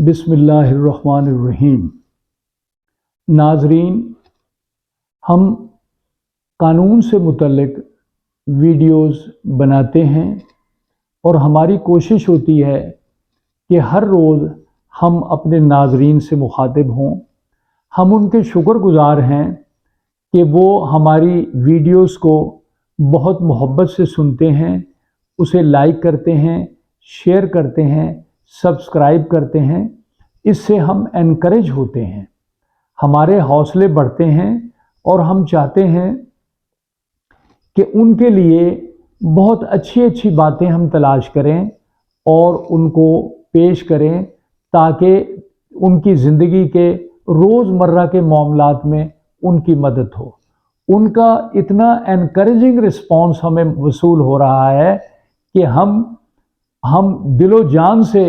बिस्मिल्लाहिर्रहमानिर्रहीम। नाजरीन, हम कानून से मुतल्लिक वीडियोस बनाते हैं और हमारी कोशिश होती है कि हर रोज़ हम अपने नाजरीन से मुखातिब हों। हम उनके शुक्रगुजार हैं कि वो हमारी वीडियोस को बहुत मोहब्बत से सुनते हैं, उसे लाइक करते हैं, शेयर करते हैं, सब्सक्राइब करते हैं। इससे हम एनकरेज होते हैं, हमारे हौसले बढ़ते हैं और हम चाहते हैं कि उनके लिए बहुत अच्छी अच्छी बातें हम तलाश करें और उनको पेश करें ताकि उनकी ज़िंदगी के रोज़मर्रा के मामलात में उनकी मदद हो। उनका इतना एनकरेजिंग रिस्पॉन्स हमें वसूल हो रहा है कि हम दिलो जान से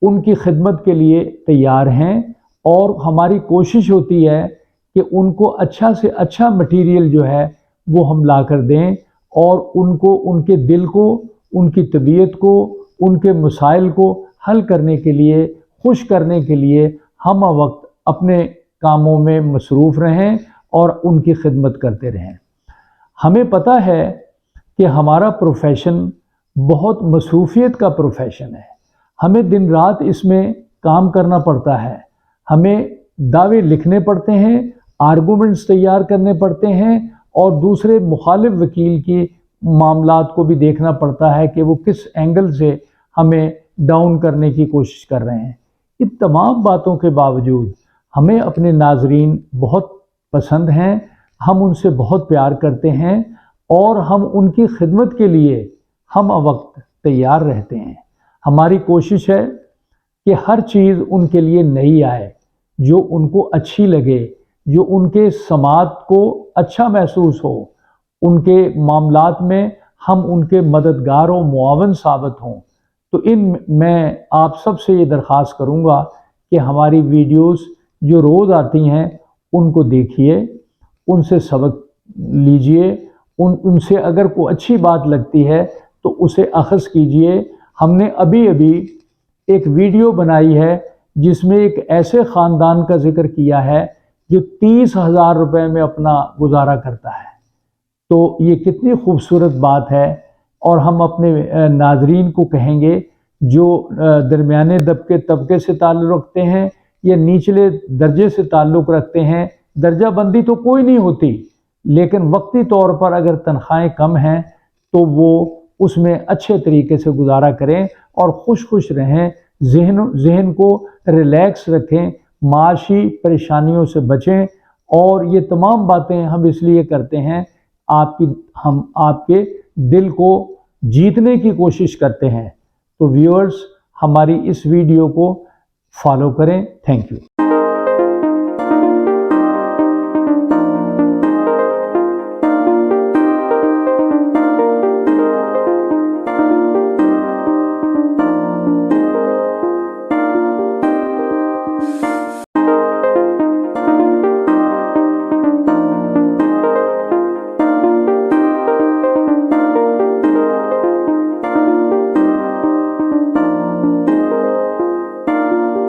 उनकी खिदमत के लिए तैयार हैं और हमारी कोशिश होती है कि उनको अच्छा से अच्छा मटीरियल जो है वो हम ला कर दें और उनको उनके दिल को, उनकी तबीयत को, उनके मसाइल को हल करने के लिए, खुश करने के लिए हम वक्त अपने कामों में मसरूफ़ रहें और उनकी खिदमत करते रहें। हमें पता है कि हमारा प्रोफेशन बहुत मसरूफियत का प्रोफेशन है। हमें दिन रात इसमें काम करना पड़ता है, हमें दावे लिखने पड़ते हैं, आर्गूमेंट्स तैयार करने पड़ते हैं और दूसरे मुखालिफ वकील की मामलात को भी देखना पड़ता है कि वो किस एंगल से हमें डाउन करने की कोशिश कर रहे हैं। इन तमाम बातों के बावजूद हमें अपने नाजरीन बहुत पसंद हैं, हम उनसे बहुत प्यार करते हैं और हम उनकी खिदमत के लिए हम वक्त तैयार रहते हैं। हमारी कोशिश है कि हर चीज़ उनके लिए नई आए, जो उनको अच्छी लगे, जो उनके समात को अच्छा महसूस हो, उनके मामलात में हम उनके मददगार और मुआवन साबित हों। तो मैं आप सब से ये दरख्वास्त करूँगा कि हमारी वीडियोस जो रोज़ आती हैं उनको देखिए, उनसे सबक लीजिए, उनसे अगर कोई अच्छी बात लगती है तो उसे अख़ज़ कीजिए। हमने अभी एक वीडियो बनाई है जिसमें एक ऐसे ख़ानदान का ज़िक्र किया है जो 30,000 रुपये में अपना गुजारा करता है। तो ये कितनी खूबसूरत बात है और हम अपने नाजरीन को कहेंगे जो दरमियाने तबके से ताल्लुक़ रखते हैं या निचले दर्जे से ताल्लुक़ रखते हैं, दर्जा बंदी तो कोई नहीं होती, लेकिन वक्ती तौर पर अगर तनख्वाहें कम हैं तो वो उसमें अच्छे तरीके से गुजारा करें और खुश रहें, जहन को रिलैक्स रखें, माशी परेशानियों से बचें। और ये तमाम बातें हम इसलिए करते हैं, हम आपके दिल को जीतने की कोशिश करते हैं। तो व्यूअर्स, हमारी इस वीडियो को फॉलो करें। Thank you.